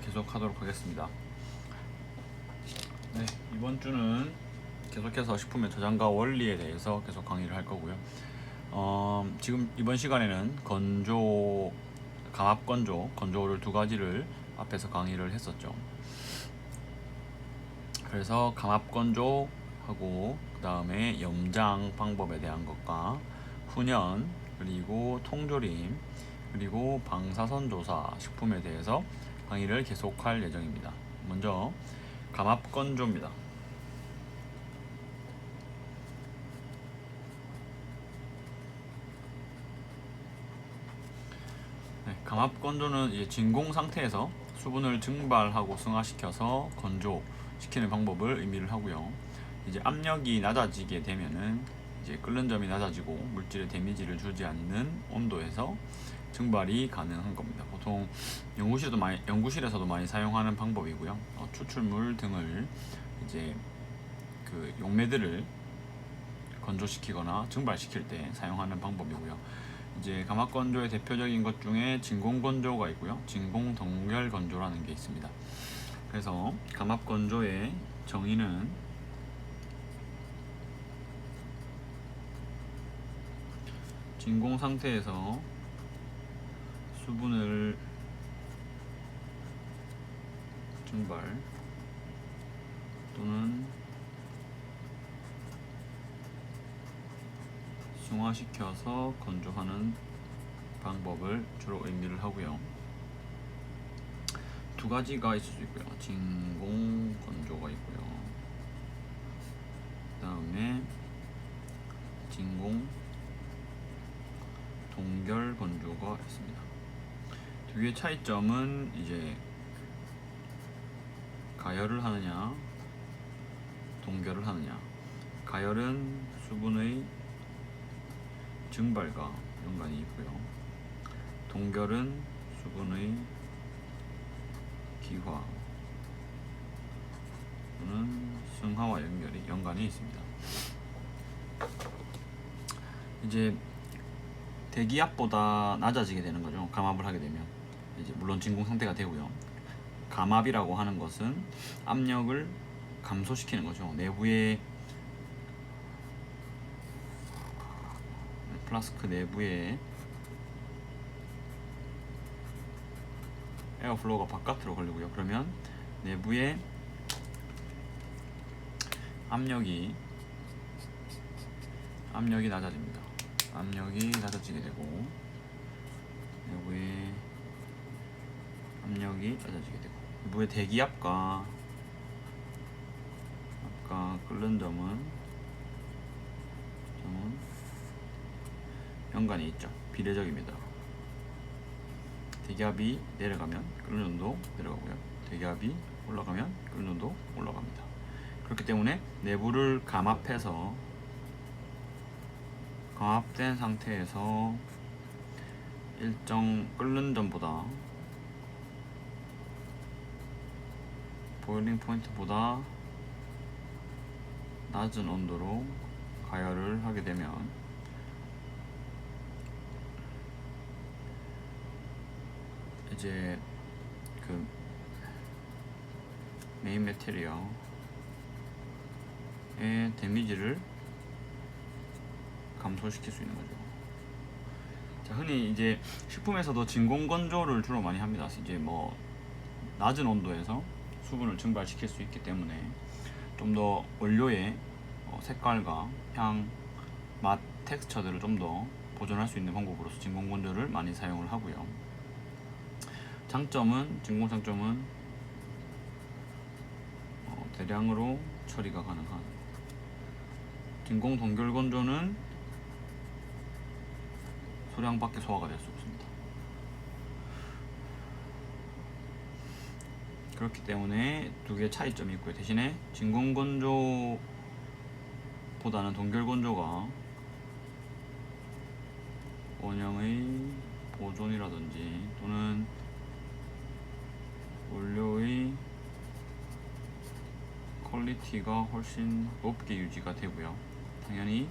계속 하도록 하겠습니다. 네, 이번 주는 계속해서 식품의 저장과 원리에 대해서 계속 강의를 할 거고요. 지금 이번 시간에는 감압 건조를 두 가지를 앞에서 강의를 했었죠. 그래서 감압 건조하고 그 다음에 염장 방법에 대한 것과 훈연, 그리고 통조림, 그리고 방사선 조사 식품에 대해서 강의를 계속할 예정입니다. 먼저 감압 건조입니다. 네, 감압 건조는 이제 진공 상태에서 수분을 증발하고 승화시켜서 건조시키는 방법을 의미를 하고요. 이제 압력이 낮아지게 되면은 이제 끓는 점이 낮아지고 물질에 데미지를 주지 않는 온도에서 증발이 가능한 겁니다. 보통 연구실에서도 많이 사용하는 방법이고요. 추출물 등을 이제 그 용매들을 건조시키거나 증발시킬 때 사용하는 방법이고요. 이제 감압 건조의 대표적인 것 중에 진공 건조가 있고요. 진공 동결 건조라는 게 있습니다. 그래서 감압 건조의 정의는 진공 상태에서 수분을 증발 또는 승화시켜서 건조하는 방법을 주로 의미를 하고요. 두 가지가 있을 수 있고요. 진공 건조가 있고요. 그 다음에 진공 동결 건조가 있습니다. 두 개의 차이점은 이제 가열을 하느냐 동결을 하느냐. 가열은 수분의 증발과 연관이 있고요. 동결은 수분의 기화 또는 승화와 연관이 있습니다. 이제 대기압보다 낮아지게 되는 거죠. 감압을 하게 되면 이제 물론 진공 상태가 되고요. 감압이라고 하는 것은 압력을 감소시키는 거죠. 내부에 플라스크 내부에 에어플로우가 바깥으로 걸리고요. 그러면 내부에 압력이 낮아집니다. 압력이 낮아지게 되고 내부에 압력이 낮아지게 되고 내부의 대기압과 아까 끓는 점은 연관이 있죠. 비례적입니다. 대기압이 내려가면 끓는 온도 내려가고요. 대기압이 올라가면 끓는 온도 올라갑니다. 그렇기 때문에 내부를 감압해서 감압된 상태에서 일정 끓는 점보다 보일링 포인트보다 낮은 온도로 가열을 하게 되면 이제 그 메인 매테리얼의 데미지를 감소시킬 수 있는 거죠. 자, 흔히 이제 식품에서도 진공 건조를 주로 많이 합니다. 이제 뭐 낮은 온도에서 수분을 증발시킬 수 있기 때문에 좀 더 원료의 색깔과 향, 맛, 텍스처들을 좀 더 보존할 수 있는 방법으로서 진공 건조를 많이 사용을 하고요. 진공 장점은 대량으로 처리가 가능한. 진공 동결 건조는 소량밖에 소화가 될 수 없습니다. 그렇기 때문에 두 개의 차이점이 있고요. 대신에 진공 건조보다는 동결 건조가 원형의 보존이라든지 또는 원료의 퀄리티가 훨씬 높게 유지가 되고요. 당연히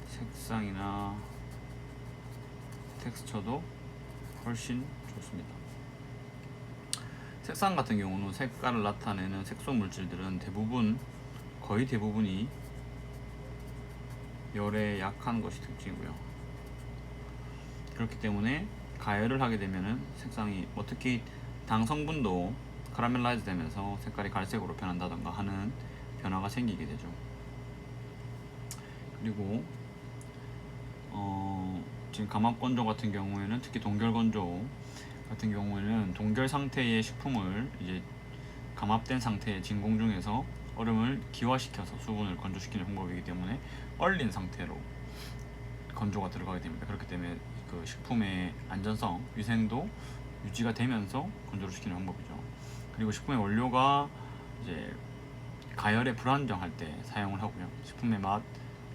색상이나 텍스처도 훨씬 좋습니다. 색상 같은 경우는 색깔을 나타내는 색소 물질들은 거의 대부분이 열에 약한 것이 특징이고요. 그렇기 때문에 가열을 하게 되면은 색상이 특히 당 성분도 카라멜라이즈 되면서 색깔이 갈색으로 변한다던가 하는 변화가 생기게 되죠. 그리고 지금 감압 건조 같은 경우에는, 특히 동결 건조 같은 경우에는 동결 상태의 식품을 이제 감압된 상태의 진공 중에서 얼음을 기화시켜서 수분을 건조시키는 방법이기 때문에 얼린 상태로 건조가 들어가게 됩니다. 그렇기 때문에 그 식품의 안전성, 위생도 유지가 되면서 건조를 시키는 방법이죠. 그리고 식품의 원료가 이제 가열에 불안정할 때 사용을 하고요. 식품의 맛,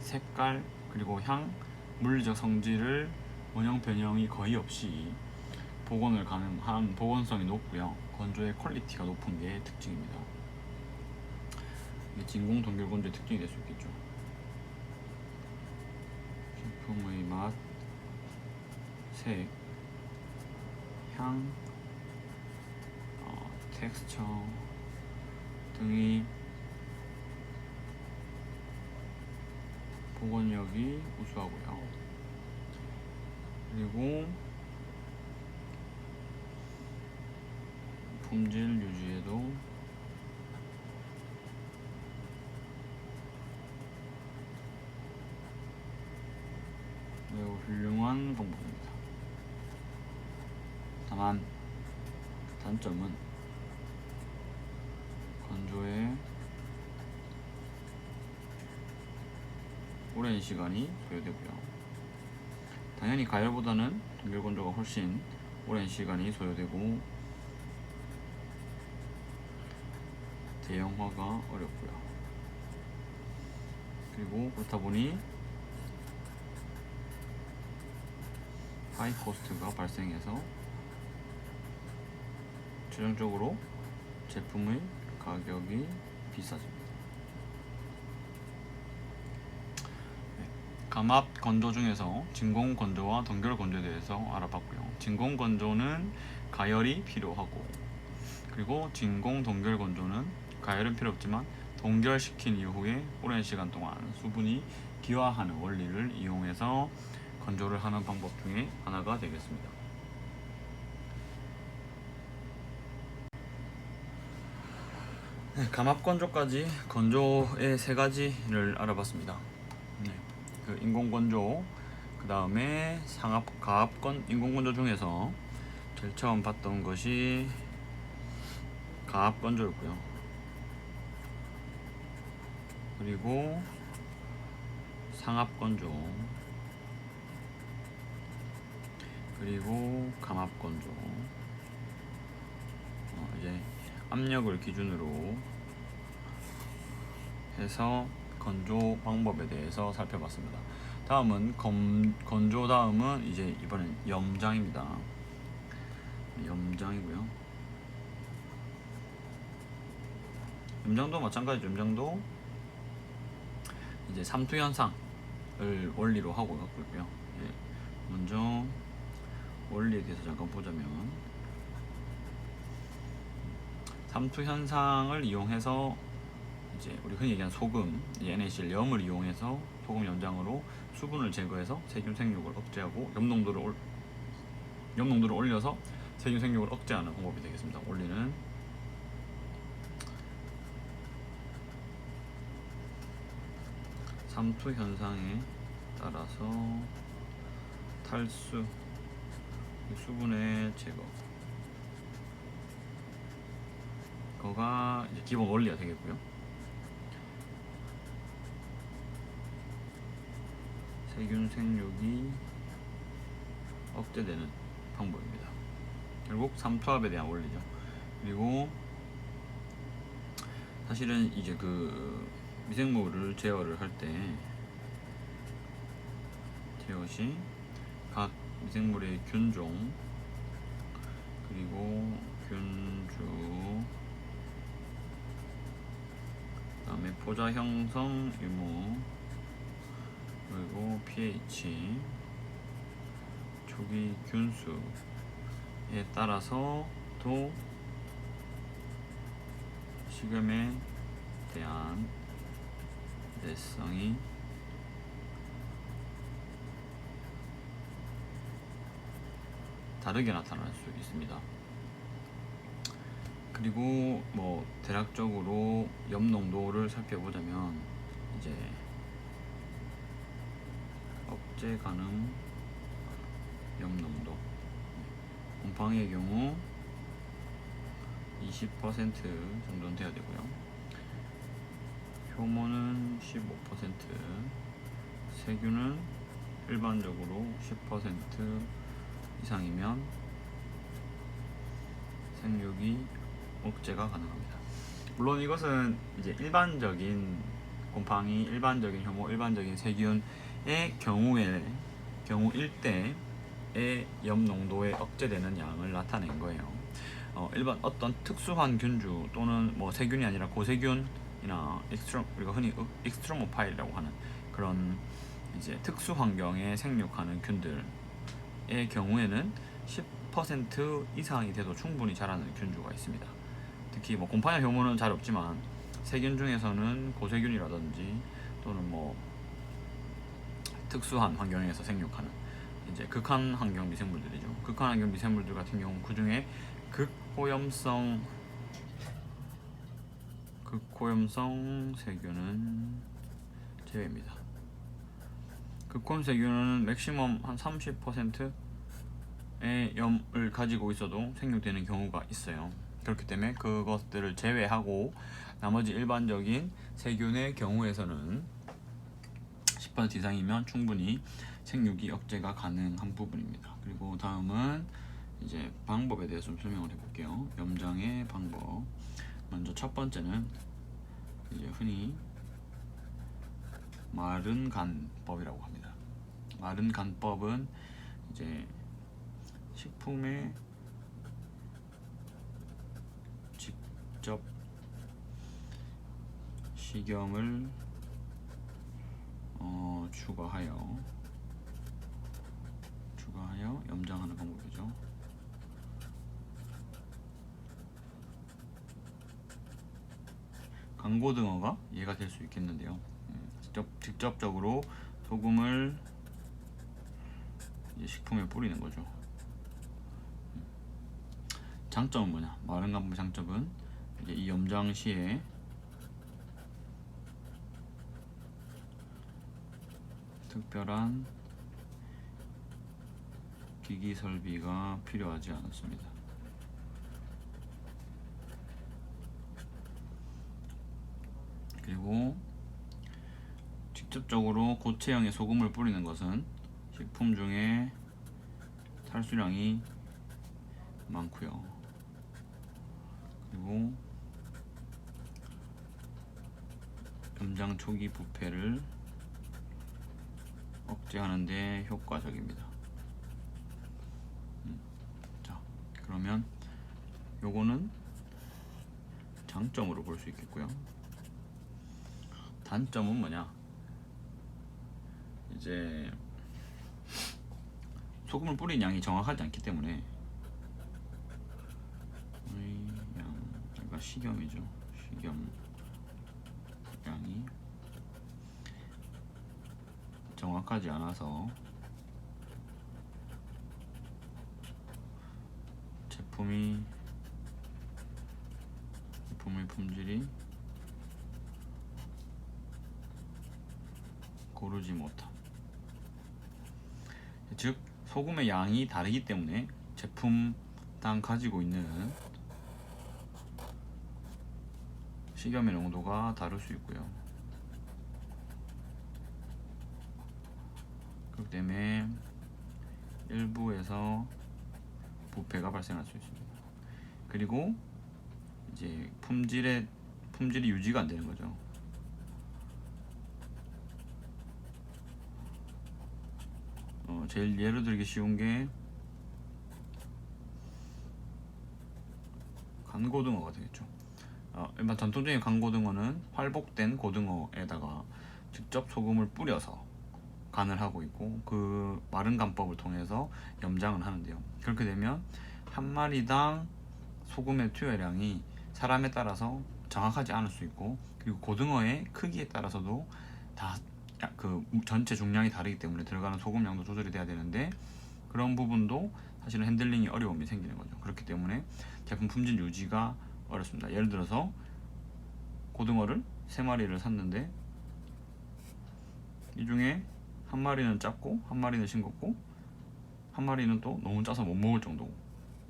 색깔, 그리고 향, 물리적 성질을 원형 변형이 거의 없이 복원을 가능한 복원성이 높고요. 건조의 퀄리티가 높은 게 특징입니다. 이게 진공 동결 건조의 특징이 될 수 있겠죠. 식품의 맛, 색, 향, 텍스처 등이 복원력이 우수하고요. 그리고 품질 유지에도 매우 훌륭한 방법입니다. 다만 단점은 건조에 오랜 시간이 소요되고요. 당연히 가열보다는 동결 건조가 훨씬 오랜 시간이 소요되고 대형화가 어렵고요. 그리고 그렇다 보니 하이 코스트가 발생해서 최종적으로 제품의 가격이 비싸집니다. 감압 건조 중에서 진공 건조와 동결 건조에 대해서 알아봤고요. 진공 건조는 가열이 필요하고, 그리고 진공 동결 건조는 가열은 필요 없지만 동결시킨 이후에 오랜 시간 동안 수분이 기화하는 원리를 이용해서 건조를 하는 방법 중에 하나가 되겠습니다. 감압 건조까지 건조의 세 가지를 알아봤습니다. 그 인공 건조, 그 다음에 상압, 가압 인공 건조 중에서 제일 처음 봤던 것이 가압 건조였고요. 그리고 상압 건조, 그리고 감압 건조. 이제 압력을 기준으로 해서 건조 방법에 대해서 살펴봤습니다. 다음은 건조 다음은 이제 이번엔 염장입니다. 염장이고요. 염장도 마찬가지죠. 염장도 이제 삼투 현상을 원리로 하고 갖고 있고요. 먼저 원리에 대해서 잠깐 보자면, 삼투 현상을 이용해서 이제 우리 흔히 얘기하는 소금, NaCl 염을 이용해서 소금 염장으로 수분을 제거해서 세균 생육을 억제하고 염농도를 올려서 세균 생육을 억제하는 방법이 되겠습니다. 원리는 삼투 현상에 따라서 탈수, 수분의 제거, 그거가 이제 기본 원리가 되겠고요. 세균 생육이 억제되는 방법입니다. 결국 삼투압에 대한 원리죠. 그리고 사실은 이제 그 미생물을 제어를 할 때 제어 시 각 미생물의 균종, 그리고 균주, 그 다음에 포자 형성 유무, 그리고 pH, 초기 균수에 따라서 또 식염에 대한 내성이 다르게 나타날 수 있습니다. 그리고 뭐 대략적으로 염 농도를 살펴보자면 이제 억제 가능 염 농도, 곰팡이의 경우 20% 정도는 돼야 되고요. 효모는 15%, 세균은 일반적으로 10% 이상이면 생육이 억제가 가능합니다. 물론 이것은 이제 일반적인 곰팡이, 일반적인 효모, 일반적인 세균의 경우일 때의 염 농도에 억제되는 양을 나타낸 거예요. 일반 어떤 특수한 균주 또는 뭐 세균이 아니라 고세균이나 우리가 흔히 익스트로모파일이라고 하는 그런 이제 특수 환경에 생육하는 균들의 경우에는 10% 이상이 돼도 충분히 자라는 균주가 있습니다. 특히 뭐 곰팡이 효모는 잘 없지만 세균 중에서는 고세균이라든지 또는 뭐 특수한 환경에서 생육하는 이제 극한 환경 미생물들이죠. 극한 환경 미생물들 같은 경우 그 중에 극호염성 세균은 제외입니다. 극호염 세균은 맥시멈 한 30%의 염을 가지고 있어도 생육되는 경우가 있어요. 그렇기 때문에 그것들을 제외하고 나머지 일반적인 세균의 경우에서는 10% 이상이면 충분히 생육이 억제가 가능한 부분입니다. 그리고 다음은 이제 방법에 대해서 좀 설명을 해볼게요. 염장의 방법. 먼저 첫 번째는 이제 흔히 마른 간법이라고 합니다. 마른 간법은 이제 식품에 직접 식염을 추가하여 염장하는 방법이죠. 강고등어가 얘가 될 수 있겠는데요. 직접적으로 소금을 이제 식품에 뿌리는 거죠. 장점은 뭐냐? 마른 간법의 장점은 이제 이 염장 시에 특별한 기기 설비가 필요하지 않습니다. 그리고 직접적으로 고체형의 소금을 뿌리는 것은 식품 중에 탈수량이 많고요. 그리고 염장 초기 부패를 억제하는 데 효과적입니다. 자, 그러면 요거는 장점으로 볼 수 있겠고요. 단점은 뭐냐? 이제 소금을 뿌린 양이 정확하지 않기 때문에 그러니까 식염이죠. 식염 양이 정확하지 않아서 제품의 품질이 고르지 못함. 즉 소금의 양이 다르기 때문에 제품당 가지고 있는 식염의 농도가 다를 수 있고요. 그렇기 때문에 일부에서 부패가 발생할 수 있습니다. 그리고 이제 품질이 유지가 안 되는 거죠. 제일 예로 들기 쉬운 게 간고등어가 되겠죠. 일반 전통적인 간고등어는 활복된 고등어에다가 직접 소금을 뿌려서 간을 하고 있고 그 마른 간법을 통해서 염장을 하는데요. 그렇게 되면 한 마리당 소금의 투여량이 사람에 따라서 정확하지 않을 수 있고, 그리고 고등어의 크기에 따라서도 다 그 전체 중량이 다르기 때문에 들어가는 소금량도 조절이 돼야 되는데, 그런 부분도 사실은 핸들링이 어려움이 생기는 거죠. 그렇기 때문에 제품 품질 유지가 어렵습니다. 예를 들어서 고등어를 3마리를 샀는데 이 중에 한 마리는 작고 한 마리는 싱겁고 한 마리는 또 너무 짜서 못 먹을 정도고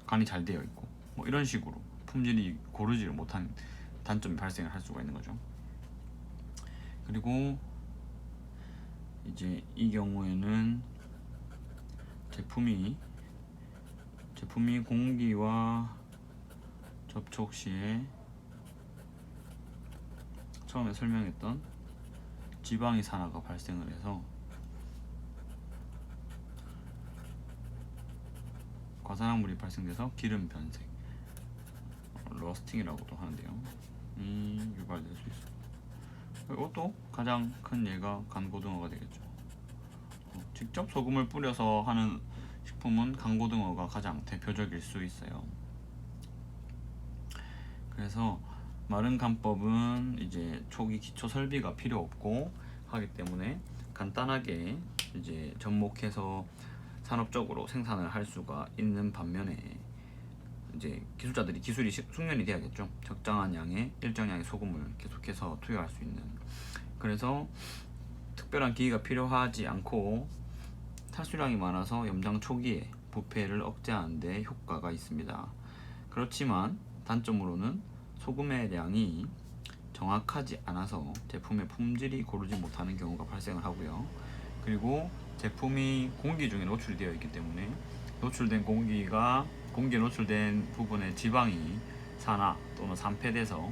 간이 잘 되어 있고, 뭐 이런 식으로 품질이 고르지를 못한 단점이 발생을 할 수가 있는 거죠. 그리고 이제 이 경우에는 제품이 공기와 접촉 시에 처음에 설명했던 지방이 산화가 발생을 해서 과산화물이 발생돼서 기름 변색, 러스팅이라고도 하는데요, 유발될 수 있습니다. 이것도 가장 큰 예가 간고등어가 되겠죠. 직접 소금을 뿌려서 하는 식품은 간고등어가 가장 대표적일 수 있어요. 그래서 마른 간법은 이제 초기 기초 설비가 필요 없고 하기 때문에 간단하게 이제 접목해서 산업적으로 생산을 할 수가 있는 반면에, 이제 기술자들이 기술이 숙련이 돼야겠죠. 적당한 양의 일정량의 소금을 계속해서 투여할 수 있는. 그래서 특별한 기기가 필요하지 않고 탈수량이 많아서 염장 초기에 부패를 억제하는 데 효과가 있습니다. 그렇지만 단점으로는 소금의 량이 정확하지 않아서 제품의 품질이 고르지 못하는 경우가 발생을 하고요. 그리고 제품이 공기 중에 노출이 되어 있기 때문에 노출된 공기에 노출된 부분의 지방이 산화 또는 산패돼서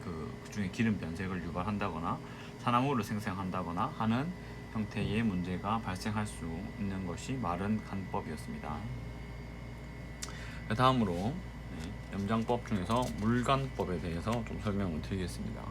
그 중에 기름 변색을 유발한다거나 산화물을 생성한다거나 하는 형태의 문제가 발생할 수 있는 것이 마른 간법이었습니다. 다음으로 염장법 중에서 물간법에 대해서 좀 설명을 드리겠습니다.